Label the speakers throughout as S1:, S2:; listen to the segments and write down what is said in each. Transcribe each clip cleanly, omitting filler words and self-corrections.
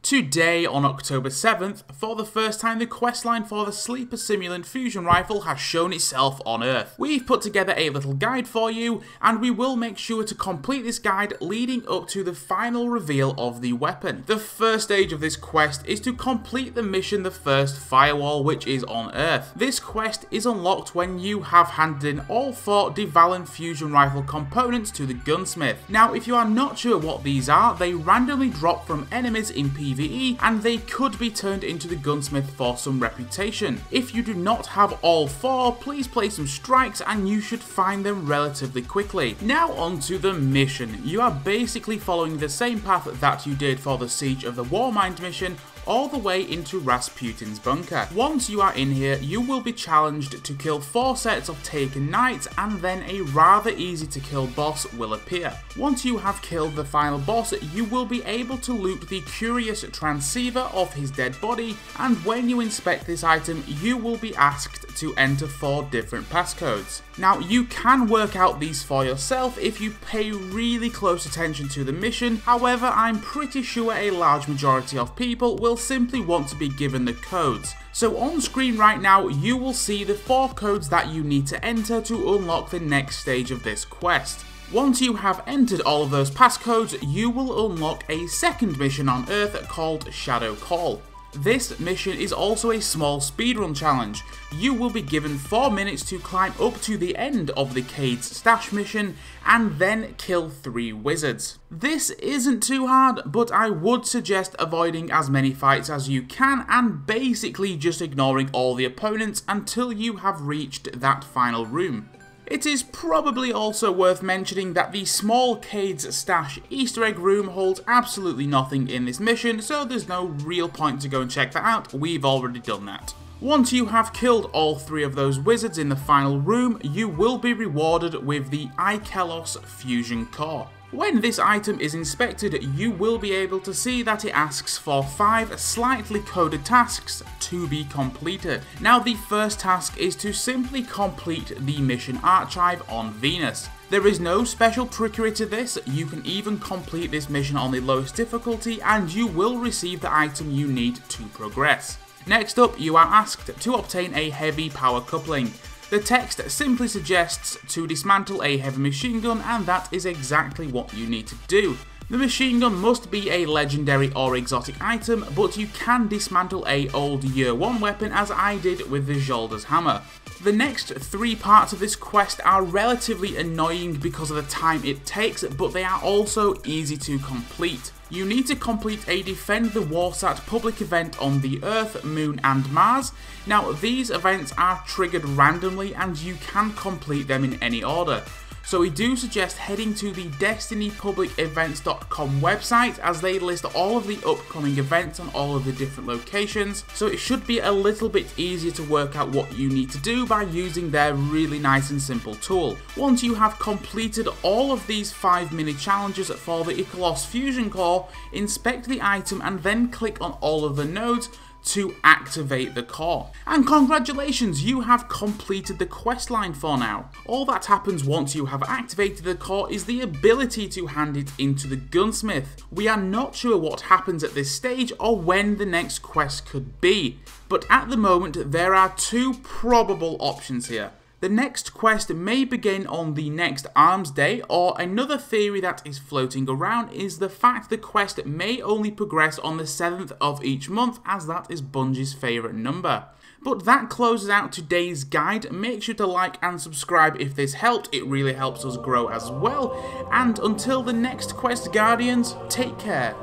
S1: Today, on October 7th, for the first time the questline for the Sleeper Simulant fusion rifle has shown itself on Earth. We've put together a little guide for you, and we will make sure to complete this guide leading up to the final reveal of the weapon. The first stage of this quest is to complete the mission The First Firewall, which is on Earth. This quest is unlocked when you have handed in all 4 Dvalin fusion rifle components to the gunsmith. Now, if you are not sure what these are, they randomly drop from enemies in PvE, and they could be turned into the gunsmith for some reputation. If you do not have all 4, please play some strikes and you should find them relatively quickly. Now onto the mission. You are basically following the same path that you did for the Siege of the Warmind mission, all the way into Rasputin's bunker. Once you are in here, you will be challenged to kill 4 sets of taken knights, and then a rather easy to kill boss will appear. Once you have killed the final boss, you will be able to loot the curious transceiver of his dead body, and when you inspect this item, you will be asked to enter 4 different passcodes. Now, you can work out these for yourself if you pay really close attention to the mission. However, I'm pretty sure a large majority of people will simply want to be given the codes. So on screen right now, you will see the 4 codes that you need to enter to unlock the next stage of this quest. Once you have entered all of those passcodes, you will unlock a second mission on Earth called Shadow Call. This mission is also a small speedrun challenge. You will be given 4 minutes to climb up to the end of the Cade's stash mission and then kill 3 wizards. This isn't too hard, but I would suggest avoiding as many fights as you can and basically just ignoring all the opponents until you have reached that final room. It is probably also worth mentioning that the small Cade's stash Easter egg room holds absolutely nothing in this mission, so there's no real point to go and check that out. We've already done that. Once you have killed all 3 of those wizards in the final room, you will be rewarded with the Ikelos Fusion Core. When this item is inspected, you will be able to see that it asks for 5 slightly coded tasks to be completed. Now, the first task is to simply complete the mission archive on Venus. There is no special trickery to this. You can even complete this mission on the lowest difficulty and you will receive the item you need to progress. Next up, you are asked to obtain a heavy power coupling. The text simply suggests to dismantle a heavy machine gun, and that is exactly what you need to do. The machine gun must be a legendary or exotic item, but you can dismantle a old Year 1 weapon as I did with the Zholder's hammer. The next 3 parts of this quest are relatively annoying because of the time it takes, but they are also easy to complete. You need to complete a Defend the Warsat public event on the Earth, Moon and Mars. Now, these events are triggered randomly and you can complete them in any order. So we do suggest heading to the destinypublicevents.com website as they list all of the upcoming events on all of the different locations, so it should be a little bit easier to work out what you need to do by using their really nice and simple tool. Once you have completed all of these 5 mini challenges for the Ikelos Fusion Core, inspect the item and then click on all of the nodes to activate the core. And congratulations, you have completed the questline for now. All that happens once you have activated the core is the ability to hand it into the gunsmith. We are not sure what happens at this stage or when the next quest could be, but at the moment there are 2 probable options here. The next quest may begin on the next Arms Day, or another theory that is floating around is the fact the quest may only progress on the 7th of each month, as that is Bungie's favourite number. But that closes out today's guide. Make sure to like and subscribe if this helped, it really helps us grow as well. And until the next quest, Guardians, take care.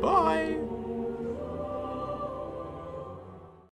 S1: Bye!